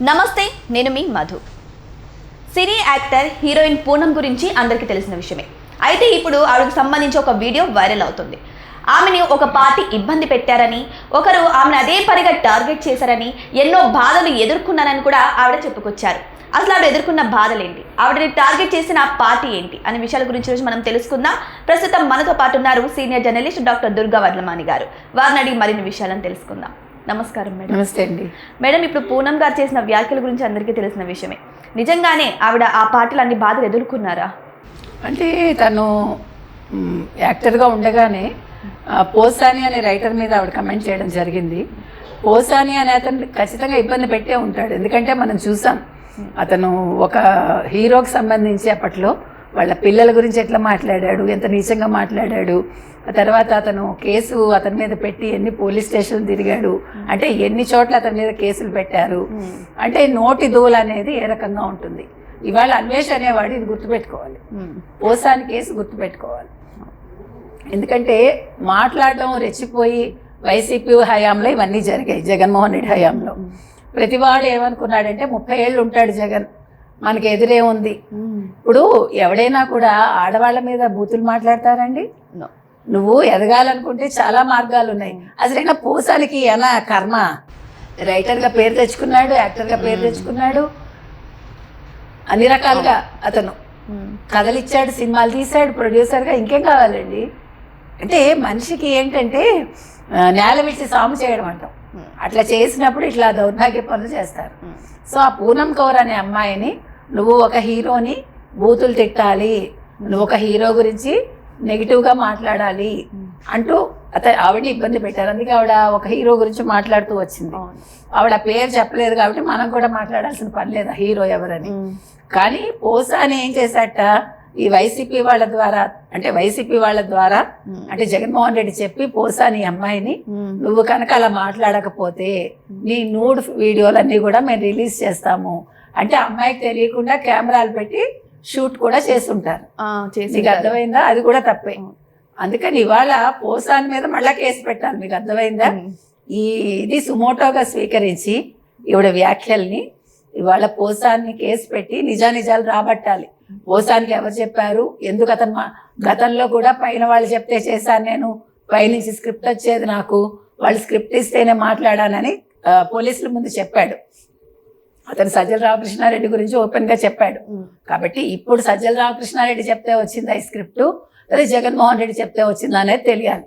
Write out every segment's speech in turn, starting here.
నమస్తే, నేను మీ Madhu. Cine actor heroine Poonam గురించి అందరికీ తెలిసిన విషయమే. అయితే ఇప్పుడు ఆవిడకు సంబంధించి ఒక వీడియో వైరల్ అవుతుంది. ఆమెని ఒక పార్టీ ఇబ్బంది పెట్టారని, ఒకరు ఆమెను అదే పనిగా టార్గెట్ చేశారని, ఎన్నో బాధలు ఎదుర్కొన్నారని కూడా ఆవిడ చెప్పుకొచ్చారు. అసలు ఆవిడ ఎదుర్కొన్న బాధలేంటి, ఆవిడని టార్గెట్ చేసిన పార్టీ ఏంటి అనే విషయాల గురించి రోజు మనం తెలుసుకుందాం. ప్రస్తుతం మనతో పాటు ఉన్నారు senior journalist doctor Durga Vadlamani గారు. వారిని అడిగి మరిన్ని విషయాలను తెలుసుకుందాం. నమస్కారం మేడం. నమస్తే అండి. మేడం, ఇప్పుడు పూనం గారు చేసిన వ్యాఖ్యల గురించి అందరికీ తెలిసిన విషయమే. నిజంగానే ఆవిడ ఆ పార్టీలో అన్ని బాధలు ఎదుర్కొన్నారా? అంటే తను యాక్టర్గా ఉండగానే పోసాని అనే రైటర్ మీద ఆవిడ కమెంట్ చేయడం జరిగింది. పోసాని అనే అతను ఖచ్చితంగా ఇబ్బంది పెట్టే ఉంటాడు. ఎందుకంటే మనం చూసాం, అతను ఒక హీరోకి సంబంధించి అప్పట్లో వాళ్ళ పిల్లల గురించి ఎట్లా మాట్లాడాడు, ఎంత నీచంగా మాట్లాడాడు. ఆ తర్వాత అతను కేసు అతని మీద పెట్టి ఎన్ని పోలీస్ స్టేషన్లు తిరిగాడు, అంటే ఎన్ని చోట్ల అతని మీద కేసులు పెట్టారు. అంటే నోటి దూల అనేది ఏ రకంగా ఉంటుంది. ఇవాళ అన్వేష్ అనేవాడు ఇది గుర్తుపెట్టుకోవాలి, పోసాని కేసు గుర్తుపెట్టుకోవాలి. ఎందుకంటే మాట్లాడడం రెచ్చిపోయి వైసీపీ హయాంలో ఇవన్నీ జరిగాయి. జగన్మోహన్ రెడ్డి హయాంలో ప్రతివాడు ఏమనుకున్నాడంటే 30 ఏళ్ళు ఉంటాడు జగన్, మనకి ఎదురే ఉంది. ఇప్పుడు ఎవడైనా కూడా ఆడవాళ్ళ మీద బూతులు మాట్లాడతారండి? నువ్వు ఎదగాలనుకుంటే చాలా మార్గాలు ఉన్నాయి. అసలైనా పోసానికి ఏనా కర్మ? రైటర్గా పేరు తెచ్చుకున్నాడు, యాక్టర్గా పేరు తెచ్చుకున్నాడు, అన్ని రకాలుగా అతను కథలు ఇచ్చాడు, సినిమాలు తీశాడు, ప్రొడ్యూసర్గా. ఇంకేం కావాలండి? అంటే మనిషికి ఏంటంటే నేల విడిచి సాము చేయడం అంటాం. అట్లా చేసినప్పుడు ఇట్లా దౌర్భాగ్య పనులు చేస్తారు. సో ఆ పూనం కౌర్ అనే అమ్మాయిని నువ్వు ఒక హీరోని బూతులు తిట్టాలి, నువ్వు ఒక హీరో గురించి నెగిటివ్గా మాట్లాడాలి అంటూ ఆవిడని ఇబ్బంది పెట్టారు. అందుకే ఆవిడ ఒక హీరో గురించి మాట్లాడుతూ వచ్చింది. ఆవిడ పేరు చెప్పలేదు కాబట్టి మనం కూడా మాట్లాడాల్సిన పని లేదు హీరో ఎవరని. కానీ పోసాని ఏం చేశాట, ఈ వైసీపీ వాళ్ళ ద్వారా అంటే జగన్మోహన్ రెడ్డి చెప్పి పోసాని అమ్మాయిని నువ్వు కనుక అలా మాట్లాడకపోతే నీ నూడ్ వీడియోలన్నీ కూడా మేము రిలీజ్ చేస్తాము అంటే అమ్మాయికి తెలియకుండా కెమెరాలు పెట్టి షూట్ కూడా చేస్తుంటారు. మీకు అర్థమైందా? అది కూడా తప్పే. అందుకని ఇవాళ పోసాని మీద మళ్ళా కేసు పెట్టాలి. మీకు అర్థమైందా? ఇది సుమోటోగా స్వీకరించి ఈవిడ వ్యాఖ్యల్ని ఇవాళ పోసాన్ని కేసు పెట్టి నిజానిజాలు రాబట్టాలి. పోసానికి ఎవరు చెప్పారు, ఎందుకు అతను గతంలో కూడా పైన వాళ్ళు చెప్తే చేశాను నేను, పైనుంచి స్క్రిప్ట్ వచ్చేది నాకు, వాళ్ళు స్క్రిప్ట్ ఇస్తేనే మాట్లాడానని పోలీసుల ముందు చెప్పాడు. అతను సజ్జల రామకృష్ణారెడ్డి గురించి ఓపెన్గా చెప్పాడు. కాబట్టి ఇప్పుడు సజ్జల రామకృష్ణారెడ్డి చెప్తే వచ్చిందా ఈ స్క్రిప్టు, అదే జగన్మోహన్ రెడ్డి చెప్తే వచ్చిందా అనేది తెలియాలి.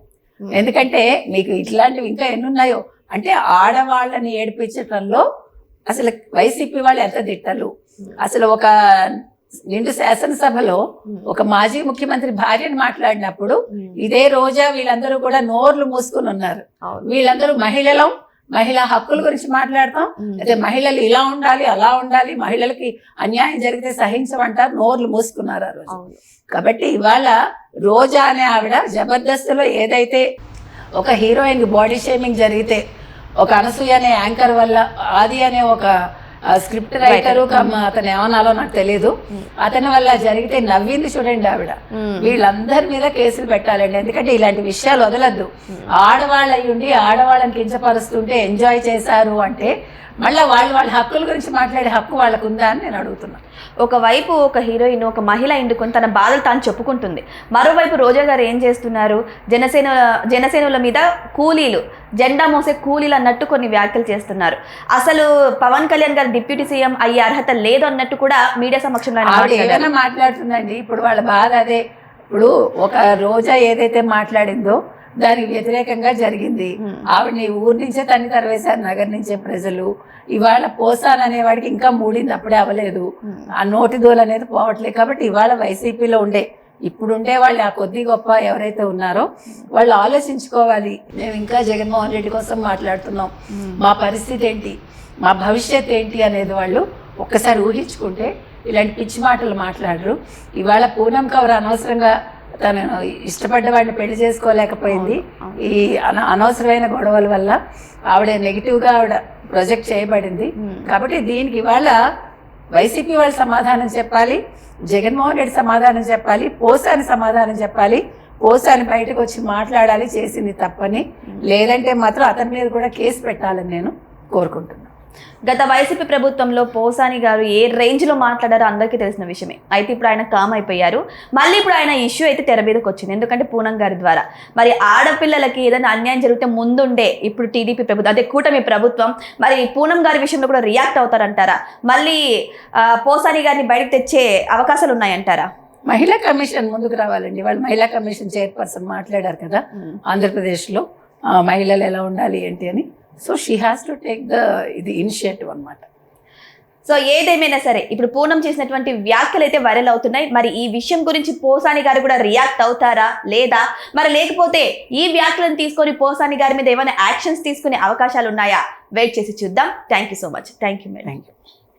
ఎందుకంటే మీకు ఇట్లాంటివి ఇంకా ఎన్నున్నాయో. అంటే ఆడవాళ్ళని ఏడిపించటంలో అసలు వైసీపీ వాళ్ళు ఎంత దిట్టలు. అసలు ఒక నిండు శాసనసభలో ఒక మాజీ ముఖ్యమంత్రి భార్యను మాట్లాడినప్పుడు ఇదే రోజా వీళ్ళందరూ కూడా నోర్లు మూసుకుని ఉన్నారు. వీళ్ళందరూ మహిళా హక్కుల గురించి మాట్లాడతాం, అయితే మహిళలు ఇలా ఉండాలి అలా ఉండాలి, మహిళలకి అన్యాయం జరిగితే సహించమంటారు, నోర్లు మూసుకున్నారు ఆ రోజు. కాబట్టి ఇవాళ రోజా అనే ఆవిడ జబర్దస్త్లో ఏదైతే ఒక హీరోయిన్ బాడీ షేమింగ్ జరిగితే, ఒక అనసూయ అనే యాంకర్ వల్ల ఆది అనే ఒక స్క్రిప్ట్ రైటరు అతను ఏమన్నాలో నాకు తెలియదు, అతని వల్ల జరిగితే నవ్వింది చూడండి ఆవిడ. వీళ్ళందరి మీద కేసులు పెట్టాలండి. ఎందుకంటే ఇలాంటి విషయాలు వదలద్దు. ఆడవాళ్ళు అయ్యుండి ఆడవాళ్ళని కించపరుస్తుంటే ఎంజాయ్ చేశారు అంటే మళ్ళీ వాళ్ళ హక్కుల గురించి మాట్లాడే హక్కు వాళ్ళకు ఉందా అని నేను అడుగుతున్నాను. ఒకవైపు ఒక హీరోయిన్, ఒక మహిళ ఎందుకుని తన బాధలు తాను చెప్పుకుంటుంది. మరోవైపు రోజా గారు ఏం చేస్తున్నారు, జనసేనల మీద కూలీలు, జెండా మోసే కూలీలు అన్నట్టు కొన్ని వ్యాఖ్యలు చేస్తున్నారు. అసలు పవన్ కళ్యాణ్ గారు డిప్యూటీ సీఎం అయ్యే అర్హత లేదు అన్నట్టు కూడా మీడియా సమక్షంలో ఏమైనా మాట్లాడుతుందండి. ఇప్పుడు వాళ్ళ బాధ అదే. ఇప్పుడు ఒక రోజా ఏదైతే మాట్లాడిందో దానికి వ్యతిరేకంగా జరిగింది. ఆవిడని ఊరి నుంచే తన్ని తరివేశారు, నగర్ నుంచే ప్రజలు. ఇవాళ పోసాన్ అనేవాడికి ఇంకా మూడింది, అప్పుడే అవ్వలేదు. ఆ నోటి దోలు అనేది పోవట్లేదు. కాబట్టి ఇవాళ వైసీపీలో ఇప్పుడుండే వాళ్ళు ఆ కొద్ది గొప్ప ఎవరైతే ఉన్నారో వాళ్ళు ఆలోచించుకోవాలి. మేము ఇంకా జగన్మోహన్ రెడ్డి కోసం మాట్లాడుతున్నాం, మా పరిస్థితి ఏంటి, మా భవిష్యత్ ఏంటి అనేది వాళ్ళు ఒక్కసారి ఊహించుకుంటే ఇలాంటి పిచ్చి మాటలు మాట్లాడరు. ఇవాళ పూనం కౌర్ అనవసరంగా తను ఇష్టపడ్డ వాడిని పెళ్లి చేసుకోలేకపోయింది. ఈ అనవసరమైన గొడవల వల్ల ఆవిడ నెగిటివ్గా ఆవిడ ప్రొజెక్ట్ చేయబడింది. కాబట్టి దీనికి ఇవాళ వైసీపీ వాళ్ళు సమాధానం చెప్పాలి, జగన్మోహన్ రెడ్డి సమాధానం చెప్పాలి, పోసాని సమాధానం చెప్పాలి. పోసాని బయటకు వచ్చి మాట్లాడాలి చేసింది తప్పని. లేదంటే మాత్రం అతని మీద కూడా కేసు పెట్టాలని నేను కోరుకుంటున్నాను. గత వైసీపీ ప్రభుత్వంలో పోసాని గారు ఏ రేంజ్లో మాట్లాడారో అందరికీ తెలిసిన విషయమే. అయితే ఇప్పుడు ఆయన కామ్ అయిపోయారు. మళ్ళీ ఇప్పుడు ఆయన ఇష్యూ అయితే తెర మీదకి వచ్చింది. ఎందుకంటే పూనం గారి ద్వారా మరి ఆడపిల్లలకి ఏదైనా అన్యాయం జరిగితే ముందుండే ఇప్పుడు టీడీపీ ప్రభుత్వం, అదే కూటమి ప్రభుత్వం, మరి పూనం గారి విషయంలో కూడా రియాక్ట్ అవుతారంటారా? మళ్ళీ పోసాని గారిని బయటకు తెచ్చే అవకాశాలు ఉన్నాయంటారా? మహిళా కమిషన్ ముందుకు రావాలండి. వాళ్ళు మహిళా కమిషన్ చైర్పర్సన్ మాట్లాడారు కదా ఆంధ్రప్రదేశ్లో మహిళలు ఎలా ఉండాలి ఏంటి అని. So she has to take ఇది ఇనిషియేటివ్ అనమాట. సో ఏదేమైనా సరే ఇప్పుడు పూనం చేసినటువంటి వ్యాఖ్యలు అయితే వైరల్ అవుతున్నాయి. మరి ఈ విషయం గురించి పోసాని గారు కూడా రియాక్ట్ అవుతారా లేదా, మరి లేకపోతే ఈ వ్యాఖ్యలను తీసుకొని పోసాని గారి మీద ఏమైనా యాక్షన్స్ తీసుకునే అవకాశాలు ఉన్నాయా? వెయిట్ చేసి చూద్దాం. Thank you so much. Thank you madam. Thank you.